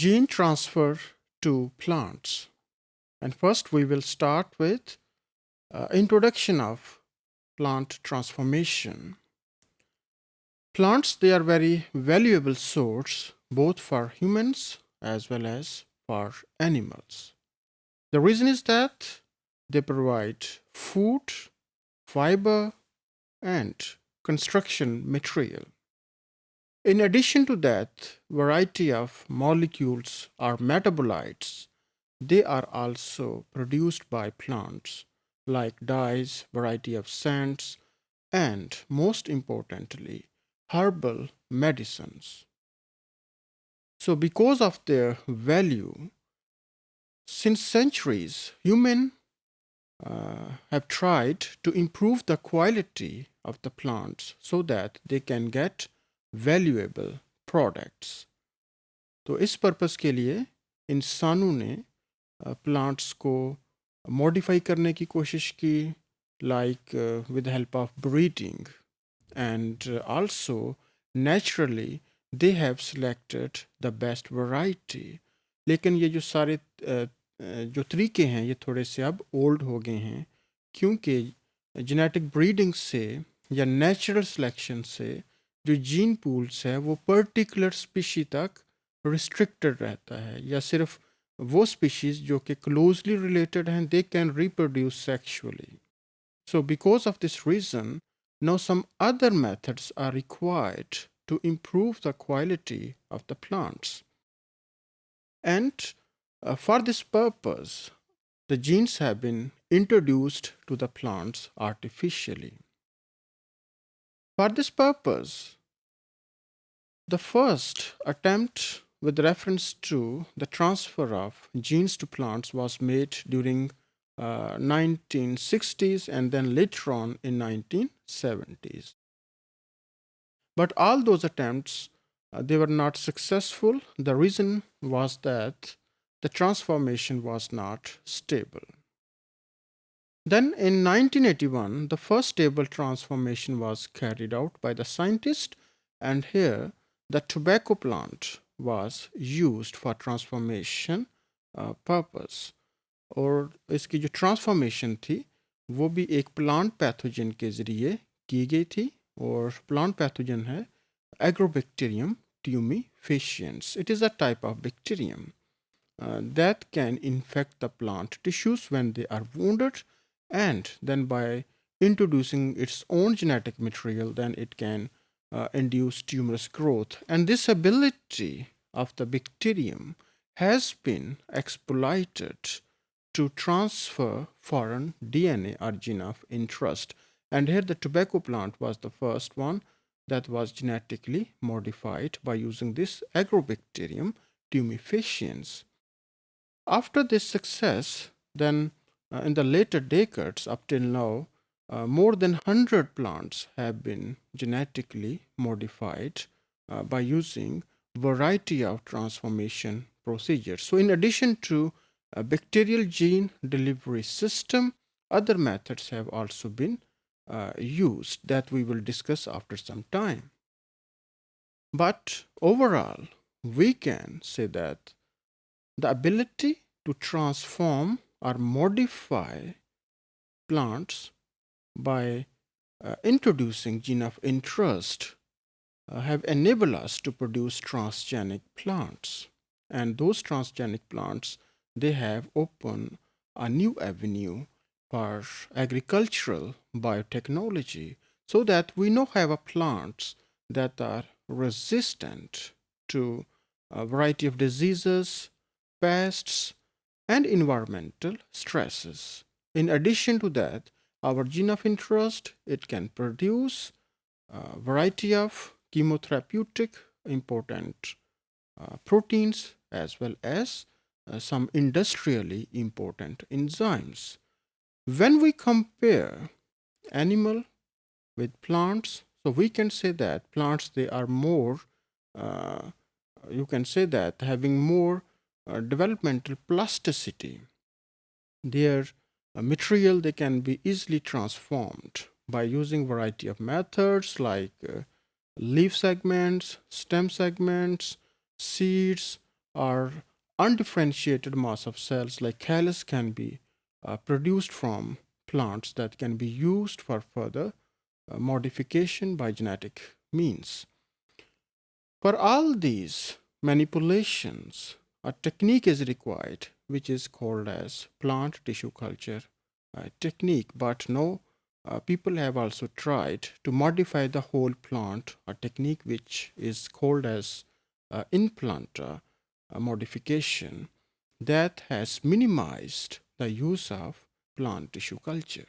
Gene transfer to plants. And first we will start with introduction of plant transformation. Plants, they are very valuable source both for humans as well as for animals. The reason is that they provide food, fiber, and construction material. In addition to that, variety of molecules or metabolites, they are also produced by plants like dyes, variety of scents, and most importantly, herbal medicines. So because of their value, since centuries, humans have tried to improve the quality of the plants so that they can get valuable products. तो इस purpose के लिए इंसानों ने plants को modify करने की कोशिश की like with the help of breeding and also naturally they have selected the best variety. लेकिन ये जो सारे जो तरीके हैं ये थोड़े से अब ओल्ड हो गए हैं क्योंकि जेनेटिक ब्रीडिंग से या नेचुरल सिलेक्शन से जो जीन पूल्स है वो पर्टिकुलर स्पीशी तक रिस्ट्रिक्टेड रहता है या सिर्फ वो स्पीशीज जो कि क्लोजली रिलेटेड हैं they can reproduce sexually. So because of this reason, now some other methods are required to improve the quality of the plants. And for this purpose, the genes have been introduced to the plants artificially. For this purpose, the first attempt with reference to the transfer of genes to plants was made during 1960s and then later on in 1970s. But all those attempts, they were not successful. The reason was that the transformation was not stable. Then in 1981, the first stable transformation was carried out by the scientist, and here the tobacco plant was used for transformation purpose. और इसकी जो transformation थी वो भी एक plant pathogen के ज़रिए की गई थी और प्लांट पैथोजन है agrobacterium tumefaciens. It is a type of bacterium that can infect the plant tissues when they are wounded, and then by introducing its own genetic material then it can induce tumorous growth. And this ability of the bacterium has been exploited to transfer foreign DNA or gene of interest. And here the tobacco plant was the first one that was genetically modified by using this agrobacterium tumefaciens. After this success, then in the later decades up till now, more than 100 plants have been genetically modified by using variety of transformation procedures. So in addition to a bacterial gene delivery system, other methods have also been used that we will discuss after some time. But overall, we can say that the ability to transform or modify plants by introducing gene of interest have enabled us to produce transgenic plants. And those transgenic plants, they have opened a new avenue for agricultural biotechnology so that we now have plants that are resistant to a variety of diseases, pests, and environmental stresses. In addition to that, our gene of interest, it can produce a variety of chemotherapeutic important proteins as well as some industrially important enzymes. When we compare animal with plants, so we can say that plants, they are more, you can say that having more developmental plasticity. Their material, they can be easily transformed by using variety of methods like leaf segments, stem segments, seeds, or undifferentiated mass of cells like callus can be produced from plants that can be used for further modification by genetic means. For all these manipulations, a technique is required which is called as plant tissue culture technique. But no, people have also tried to modify the whole plant, a technique which is called as in-plant modification that has minimized the use of plant tissue culture.